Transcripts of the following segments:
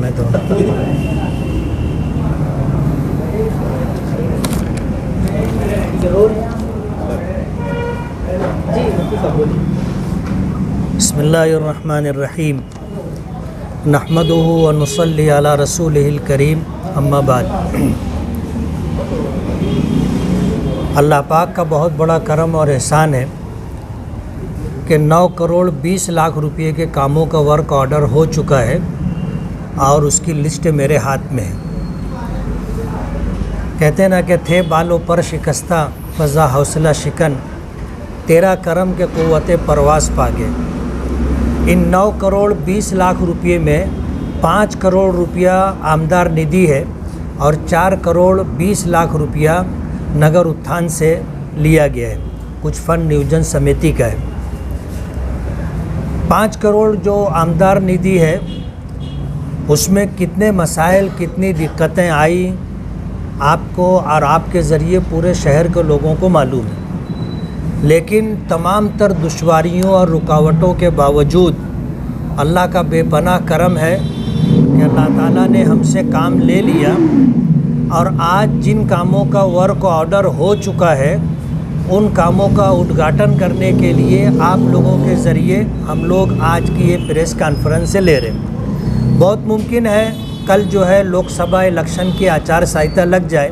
मैं तो बिस्मिल्लाहिर्रहमानिर्रहीम नहमदुहु व नुसल्ली अला रसूलिहिल करीम अम्मा बाद। अल्लाह पाक का बहुत बड़ा करम और एहसान है कि 9 करोड़ 20 लाख रुपए के कामों का वर्क ऑर्डर हो चुका है और उसकी लिस्ट मेरे हाथ में है। कहते ना कि थे बालों पर शिकस्ता फ़ज़ा हौसला शिकन, तेरा करम के क़ुव्वते परवास पागे। इन 9 करोड़ 20 लाख रुपये में 5 करोड़ रुपया आमदार निधि है और 4 करोड़ 20 लाख रुपया नगर उत्थान से लिया गया है, कुछ फंड नियोजन समिति का है। 5 करोड़ जो आमदार निधि है उसमें कितने मसाइल, कितनी दिक्कतें आई आपको और आपके ज़रिए पूरे शहर के लोगों को मालूम है। लेकिन तमाम तर दुश्वारियों और रुकावटों के बावजूद अल्लाह का बेपनाह करम है कि अल्लाह ताला ने हमसे काम ले लिया और आज जिन कामों का वर्क ऑर्डर हो चुका है उन कामों का उद्घाटन करने के लिए आप लोगों के ज़रिए हम लोग आज की ये प्रेस कॉन्फ्रेंस ले रहे हैं। बहुत मुमकिन है कल जो है लोकसभा इलेक्शन की आचार संहिता लग जाए,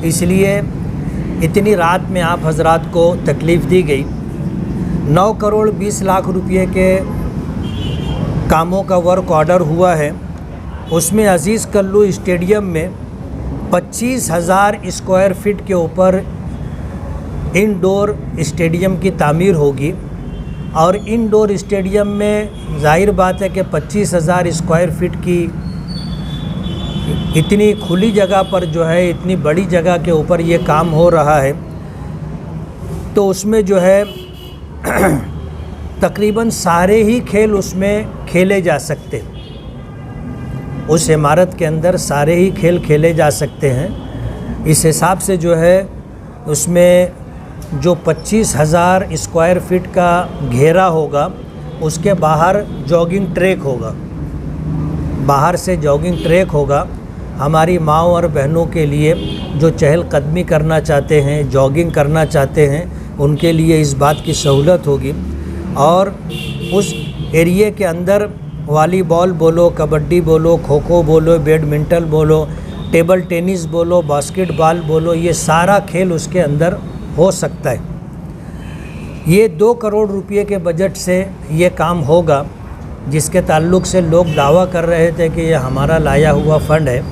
इसलिए इतनी रात में आप हजरात को तकलीफ़ दी गई। 9 करोड़ 20 लाख रुपए के कामों का वर्क ऑर्डर हुआ है। उसमें अज़ीज़ कल्लू स्टेडियम में 25,000 स्क्वायर फीट के ऊपर इंडोर स्टेडियम की तामीर होगी और इंडोर स्टेडियम में जाहिर बात है कि 25,000 स्क्वायर फीट की इतनी खुली जगह पर जो है, इतनी बड़ी जगह के ऊपर ये काम हो रहा है, तो उसमें जो है तकरीबन सारे ही खेल उसमें खेले जा सकते। उस इमारत के अंदर सारे ही खेल खेले जा सकते हैं। इस हिसाब से जो है उसमें जो 25,000 स्क्वायर फीट का घेरा होगा उसके बाहर जॉगिंग ट्रैक होगा, बाहर से जॉगिंग ट्रैक होगा। हमारी माँओं और बहनों के लिए जो चहलकदमी करना चाहते हैं, जॉगिंग करना चाहते हैं, उनके लिए इस बात की सहूलत होगी। और उस एरिए के अंदर वॉलीबॉल बोलो, कबड्डी बोलो, खो खो बोलो, बैडमिंटन बोलो, टेबल टेनिस बोलो, बास्केटबॉल बोलो, ये सारा खेल उसके अंदर हो सकता है। ये 2 करोड़ रुपये के बजट से ये काम होगा, जिसके ताल्लुक़ से लोग दावा कर रहे थे कि ये हमारा लाया हुआ फ़ंड है,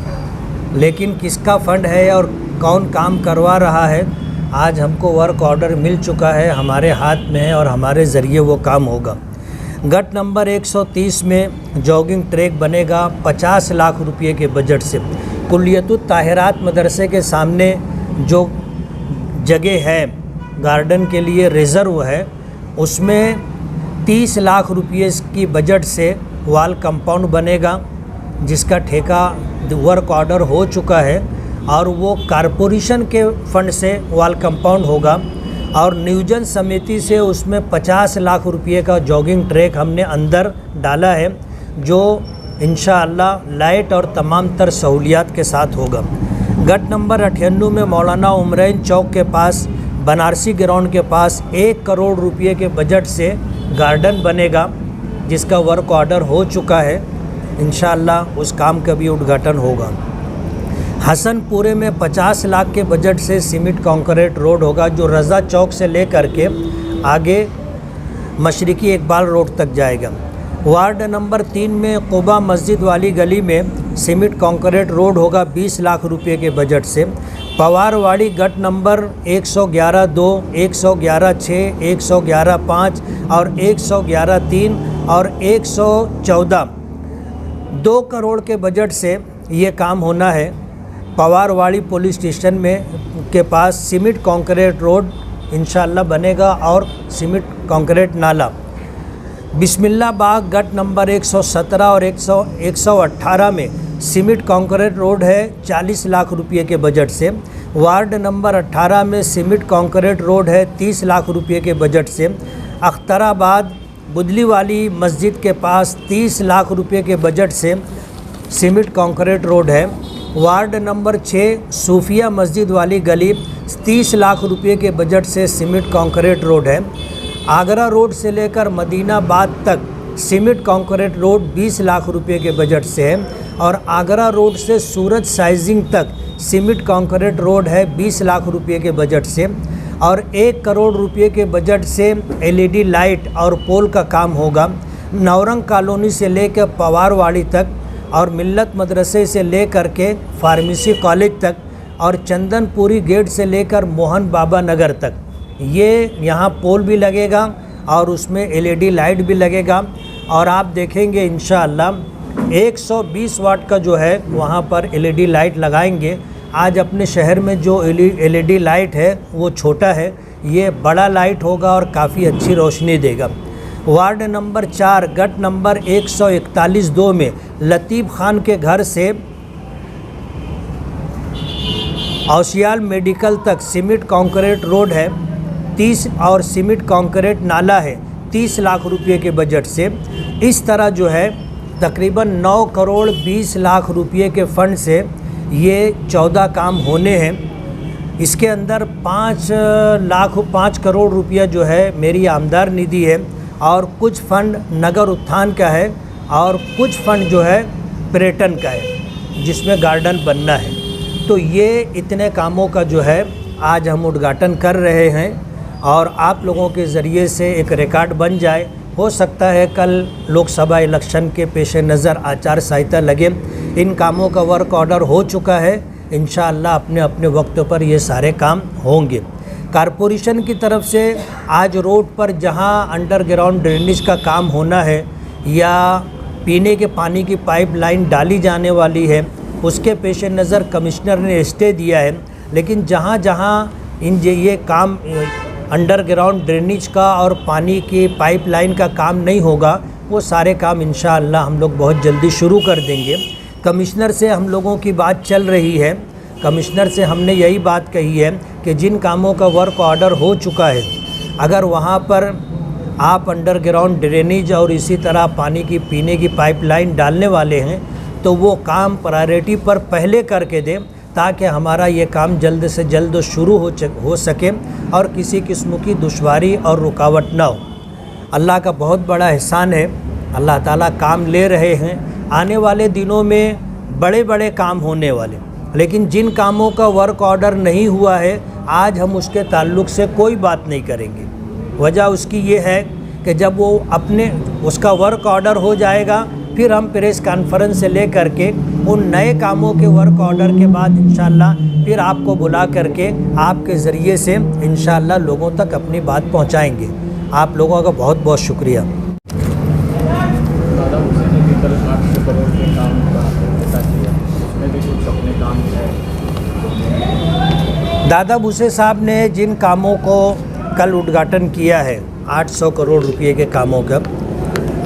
लेकिन किसका फ़ंड है और कौन काम करवा रहा है, आज हमको वर्क ऑर्डर मिल चुका है, हमारे हाथ में है और हमारे ज़रिए वो काम होगा। गट नंबर 130 में जॉगिंग ट्रैक बनेगा 50 लाख रुपये के बजट से। कुल्लियतुत ताहिरात मदरसे के सामने जो जगह है गार्डन के लिए रिज़र्व है, उसमें 30 लाख रुपये की बजट से वाल कंपाउंड बनेगा, जिसका ठेका वर्क ऑर्डर हो चुका है और वो कारपोरेशन के फ़ंड से वाल कंपाउंड होगा। और नियोजन समिति से उसमें 50 लाख रुपये का जॉगिंग ट्रैक हमने अंदर डाला है, जो इंशाअल्लाह लाइट और तमाम तर सहूलियात के साथ होगा। गट नंबर 98 में मौलाना उमरैन चौक के पास बनारसी ग्राउंड के पास 1 करोड़ रुपये के बजट से गार्डन बनेगा, जिसका वर्क ऑर्डर हो चुका है। इंशाअल्लाह उस काम का भी उद्घाटन होगा। हसनपुरे में 50 लाख के बजट से सीमेंट कंक्रीट रोड होगा, जो रज़ा चौक से लेकर के आगे मशरिकी इकबाल रोड तक जाएगा। वार्ड नंबर 3 में कुबा मस्जिद वाली गली में सीमेंट कंक्रीट रोड होगा 20 लाख रुपये के बजट से। पवारवाड़ी गट नंबर 111-2, 111-6, 111-5 और 111-3 और 114 2 करोड़ के बजट से ये काम होना है। पवारवाड़ी पुलिस स्टेशन में के पास सीमेंट कंक्रीट रोड इंशाअल्लाह बनेगा और सीमेंट कंक्रीट नाला। बिस्मिल्लाह बाग गट नंबर 117 और 118 में सीमेंट कंक्रीट रोड है 40 लाख रुपये के बजट से। वार्ड नंबर 18 में सीमेंट कंक्रीट रोड है 30 लाख रुपये के बजट से। अख्तराबाद बुदली वाली मस्जिद के पास 30 लाख रुपये के बजट से सीमेंट कंक्रीट रोड है। वार्ड नंबर 6 सूफिया मस्जिद वाली गली 30 लाख रुपए के बजट से सीमेंट कंक्रीट रोड है। आगरा रोड से लेकर मदीनाबाद तक सीमेंट कंक्रीट रोड 20 लाख रुपए के बजट से है। और आगरा रोड से सूरज साइजिंग तक सीमेंट कंक्रीट रोड है 20 लाख रुपए के बजट से। और 1 करोड़ रुपए के बजट से LED लाइट और पोल का काम होगा। नवरंग कॉलोनी से लेकर पवारवाड़ी तक और मिल्लत मदरसे से लेकर के फार्मेसी कॉलेज तक और चंदनपुरी गेट से लेकर मोहन बाबा नगर तक ये यहाँ पोल भी लगेगा और उसमें LED लाइट भी लगेगा। और आप देखेंगे इंशाअल्लाह 120 वाट का जो है वहाँ पर LED लाइट लगाएंगे। आज अपने शहर में जो LED लाइट है वो छोटा है, ये बड़ा लाइट होगा और काफ़ी अच्छी रोशनी देगा। वार्ड नंबर 4 गट नंबर 141-2 में लतीफ़ खान के घर से औसियाल मेडिकल तक सीमेंट कंक्रीट रोड है 30 और सीमेंट कंक्रीट नाला है 30 लाख रुपए के बजट से। इस तरह जो है तकरीबन 9 करोड़ 20 लाख रुपए के फंड से ये 14 काम होने हैं। इसके अंदर 5 करोड़ रुपया जो है मेरी आमदार निधि है और कुछ फंड नगर उत्थान का है और कुछ फंड जो है पर्यटन का है जिसमें गार्डन बनना है। तो ये इतने कामों का जो है आज हम उद्घाटन कर रहे हैं और आप लोगों के ज़रिए से एक रिकॉर्ड बन जाए। हो सकता है कल लोकसभा इलेक्शन के पेश नज़र आचार संहिता लगे। इन कामों का वर्क ऑर्डर हो चुका है। इंशाअल्लाह अपने अपने वक्त पर ये सारे काम होंगे। कारपोरेशन की तरफ से आज रोड पर जहां अंडरग्राउंड ड्रेनेज का काम होना है या पीने के पानी की पाइपलाइन डाली जाने वाली है उसके पेश नज़र कमिश्नर ने स्टे दिया है। लेकिन जहां जहां ये काम अंडरग्राउंड ड्रेनेज का और पानी की पाइपलाइन का काम नहीं होगा वो सारे काम इंशाअल्लाह हम लोग बहुत जल्दी शुरू कर देंगे। कमिश्नर से हम लोगों की बात चल रही है। कमिश्नर से हमने यही बात कही है कि जिन कामों का वर्क ऑर्डर हो चुका है अगर वहाँ पर आप अंडरग्राउंड ड्रेनेज और इसी तरह पानी की पीने की पाइपलाइन डालने वाले हैं तो वो काम प्रायोरिटी पर पहले करके दें ताकि हमारा ये काम जल्द से जल्द शुरू हो सके और किसी किस्म की दुश्वारी और रुकावट ना हो। अल्लाह का बहुत बड़ा एहसान है, अल्लाह ताला काम ले रहे हैं। आने वाले दिनों में बड़े बड़े काम होने वाले, लेकिन जिन कामों का वर्क ऑर्डर नहीं हुआ है आज हम उसके ताल्लुक़ से कोई बात नहीं करेंगे। वजह उसकी ये है कि जब वो उसका वर्क ऑर्डर हो जाएगा फिर हम प्रेस कॉन्फ्रेंस से ले करके उन नए कामों के वर्क ऑर्डर के बाद इंशाअल्लाह फिर आपको बुला करके आपके ज़रिए से इंशाअल्लाह लोगों तक अपनी बात पहुंचाएंगे। आप लोगों का बहुत बहुत शुक्रिया। दादा भूसे साहब ने जिन कामों को कल उद्घाटन किया है 800 करोड़ रुपए के कामों का,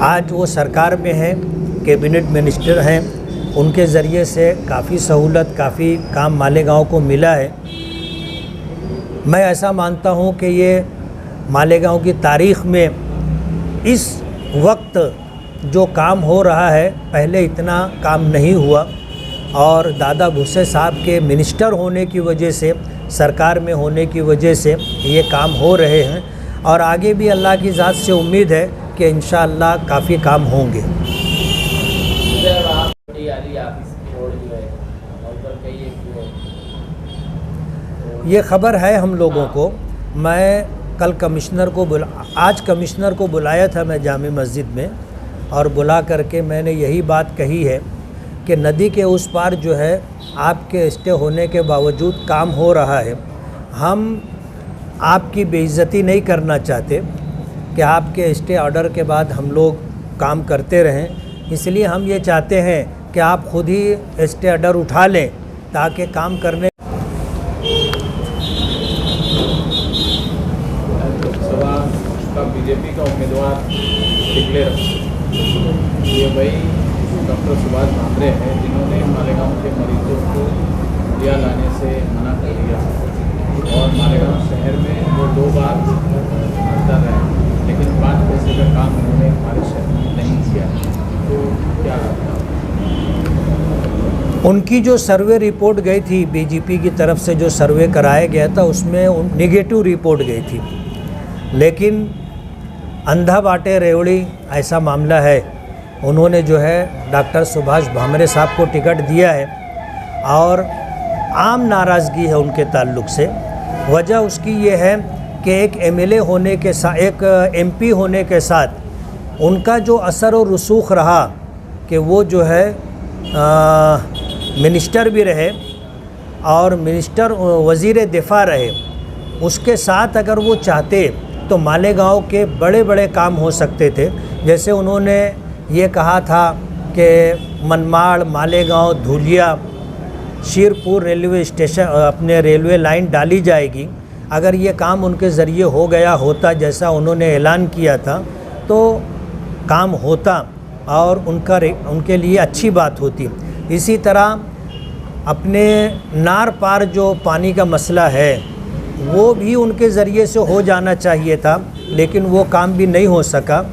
आज वो सरकार में है, कैबिनेट मिनिस्टर हैं, उनके ज़रिए से काफ़ी सहूलत काफ़ी काम मालेगांव को मिला है। मैं ऐसा मानता हूँ कि ये मालेगांव की तारीख़ में इस वक्त जो काम हो रहा है पहले इतना काम नहीं हुआ और दादा भूसे साहब के मिनिस्टर होने की वजह से सरकार में होने की वजह से ये काम हो रहे हैं और आगे भी अल्लाह की ज़ात से उम्मीद है कि इंशाअल्लाह काफ़ी काम होंगे। ये ख़बर है हम लोगों को। मैं कल आज कमिश्नर को बुलाया था मैं जामे मस्जिद में और बुला करके मैंने यही बात कही है कि नदी के उस पार जो है आपके स्टे होने के बावजूद काम हो रहा है। हम आपकी बेइज्जती नहीं करना चाहते कि आपके स्टे ऑर्डर के बाद हम लोग काम करते रहें, इसलिए हम ये चाहते हैं कि आप खुद ही स्टे ऑर्डर उठा लें ताकि काम करने। लोकसभा का बीजेपी का उम्मीदवार डिक्लेयर ये भाई डॉक्टर सुभाष भामरे हैं जिन्होंने मालेगांव के मरीजों को दिया लाने से मना कर दिया और मालेगांव शहर में वो 2 बार अंतर रहे, लेकिन 5 पैसे का काम उन्होंने हमारे शहर में नहीं किया। तो क्या लगता है? उनकी जो सर्वे रिपोर्ट गई थी बीजेपी की तरफ से, जो सर्वे कराया गया था उसमें नेगेटिव रिपोर्ट गई थी, लेकिन अंधा बाटे रेवड़ी ऐसा मामला है। उन्होंने जो है डॉक्टर सुभाष भामरे साहब को टिकट दिया है और आम नाराज़गी है उनके ताल्लुक़ से। वजह उसकी ये है कि एक एमएलए होने के साथ, एक एमपी होने के साथ उनका जो असर और रसूख रहा कि वो जो है मिनिस्टर भी रहे और मिनिस्टर वज़ीर दिफा रहे, उसके साथ अगर वो चाहते तो मालेगांव के बड़े बड़े काम हो सकते थे। जैसे उन्होंने ये कहा था कि मनमाड़, मालेगांव, धुलिया, शीरपुर रेलवे स्टेशन, अपने रेलवे लाइन डाली जाएगी। अगर ये काम उनके ज़रिए हो गया होता जैसा उन्होंने ऐलान किया था तो काम होता और उनके लिए अच्छी बात होती। इसी तरह अपने नार पार जो पानी का मसला है वो भी उनके ज़रिए से हो जाना चाहिए था, लेकिन वो काम भी नहीं हो सका।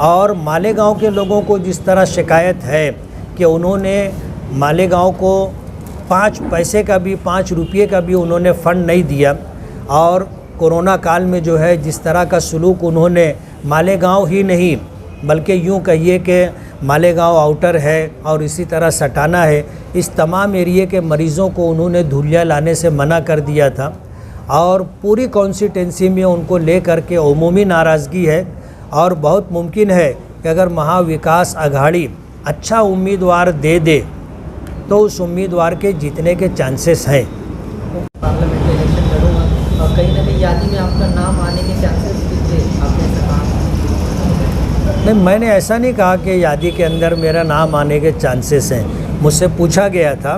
और मालेगांव के लोगों को जिस तरह शिकायत है कि उन्होंने मालेगांव को 5 पैसे का भी, 5 रुपये का भी उन्होंने फ़ंड नहीं दिया और कोरोना काल में जो है जिस तरह का सलूक उन्होंने मालेगांव ही नहीं बल्कि यूँ कहिए कि मालेगांव आउटर है और इसी तरह सटाना है, इस तमाम एरिए के मरीज़ों को उन्होंने धुलिया लाने से मना कर दिया था और पूरी कॉन्स्टिट्यूंसी में उनको ले कर के उमूमी नाराज़गी है। और बहुत मुमकिन है कि अगर महाविकास आघाड़ी अच्छा उम्मीदवार दे दे तो उस उम्मीदवार के जीतने के चांसेस हैं। पार्लियामेंट इलेक्शन लड़ूंगा और कहीं ना कहीं यादी में आपका नाम आने के चांसेस कितने, आपने ऐसा कहा? नहीं, मैंने ऐसा नहीं कहा कि यादी के अंदर मेरा नाम आने के चांसेस हैं। मुझसे पूछा गया था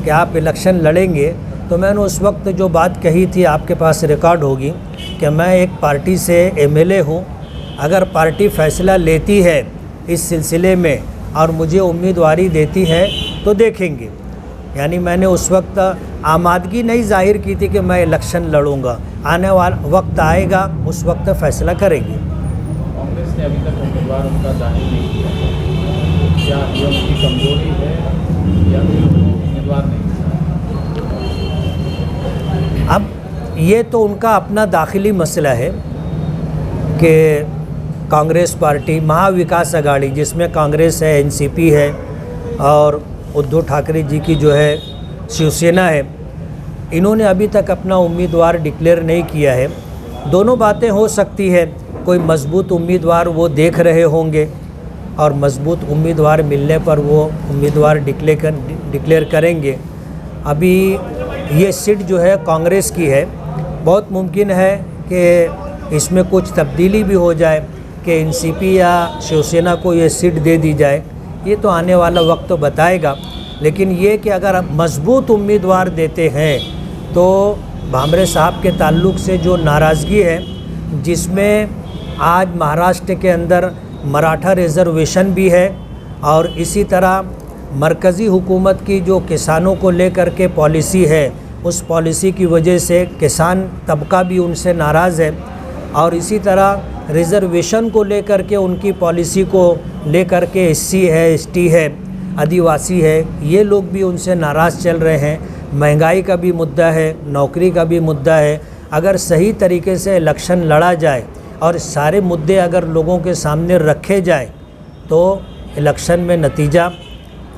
कि आप इलेक्शन लड़ेंगे, तो मैंने उस वक्त जो बात कही थी आपके पास रिकॉर्ड होगी कि मैं एक पार्टी से एमएलए हूँ। अगर पार्टी फ़ैसला लेती है इस सिलसिले में और मुझे उम्मीदवारी देती है तो देखेंगे। यानी मैंने उस वक्त आमादगी नहीं जाहिर की थी कि मैं इलेक्शन लड़ूंगा। आने वाला वक्त आएगा, उस वक्त फ़ैसला करेंगे। कांग्रेस ने अभी तक उम्मीदवार उनका जाहिर नहीं किया, क्या ये उनकी कमजोरी है या फिर उम्मीदवार नहीं? अब ये तो उनका अपना दाखिली मसला है कि कांग्रेस पार्टी, महाविकास आघाड़ी जिसमें कांग्रेस है, एनसीपी है और उद्धव ठाकरे जी की जो है शिवसेना है, इन्होंने अभी तक अपना उम्मीदवार डिक्लेयर नहीं किया है। दोनों बातें हो सकती है, कोई मजबूत उम्मीदवार वो देख रहे होंगे और मजबूत उम्मीदवार मिलने पर वो उम्मीदवार डिक्लेयर करेंगे। अभी ये सीट जो है कांग्रेस की है, बहुत मुमकिन है कि इसमें कुछ तब्दीली भी हो जाए कि एनसीपी या शिवसेना को ये सीट दे दी जाए। ये तो आने वाला वक्त तो बताएगा, लेकिन ये कि अगर मजबूत उम्मीदवार देते हैं तो भामरे साहब के ताल्लुक़ से जो नाराज़गी है, जिसमें आज महाराष्ट्र के अंदर मराठा रिजर्वेशन भी है और इसी तरह मरकज़ी हुकूमत की जो किसानों को लेकर के पॉलिसी है, उस पॉलिसी की वजह से किसान तबका भी उनसे नाराज़ है और इसी तरह रिज़र्वेशन को लेकर के उनकी पॉलिसी को लेकर के एससी है, एसटी है, आदिवासी है, ये लोग भी उनसे नाराज़ चल रहे हैं। महंगाई का भी मुद्दा है, नौकरी का भी मुद्दा है। अगर सही तरीके से इलेक्शन लड़ा जाए और सारे मुद्दे अगर लोगों के सामने रखे जाए तो इलेक्शन में नतीजा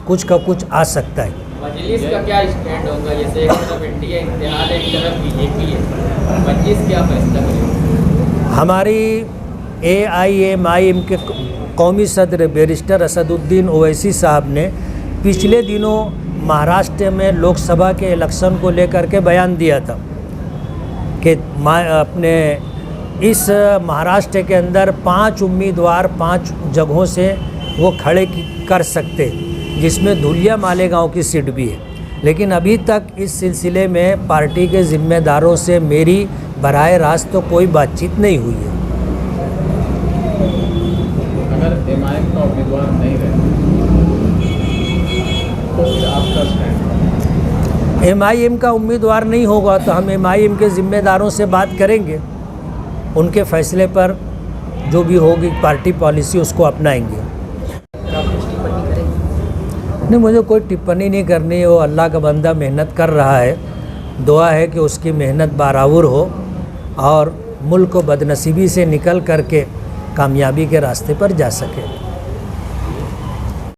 कुछ का कुछ आ सकता है। मजलिस का क्या स्टैंड होगा? जैसे एक तरफ इंडिया इत्तेहाद है, एक तरफ बीजेपी है, मजलिस क्या फैसला करेगी? हमारी AIMIM के कौमी सदर बैरिस्टर असदुद्दीन ओवैसी साहब ने पिछले दिनों महाराष्ट्र में लोकसभा के इलेक्शन को लेकर के बयान दिया था कि अपने इस महाराष्ट्र के अंदर 5 उम्मीदवार 5 जगहों से वो खड़े कर सकते, जिसमें धुलिया मालेगांव की सीट भी है। लेकिन अभी तक इस सिलसिले में पार्टी के ज़िम्मेदारों से मेरी बराह रास्त तो कोई बातचीत नहीं हुई है। अगर MIM का उम्मीदवार नहीं रहता तो फिर आपका स्टैंड? MIM का उम्मीदवार नहीं होगा तो हम MIM के ज़िम्मेदारों से बात करेंगे, उनके फैसले पर जो भी होगी पार्टी पॉलिसी उसको अपनाएंगे। नहीं, मुझे कोई टिप्पणी नहीं करनी। वो अल्लाह का बंदा मेहनत कर रहा है, दुआ है कि उसकी मेहनत बारावर हो और मुल्क को बदनसीबी से निकल करके कामयाबी के रास्ते पर जा सके।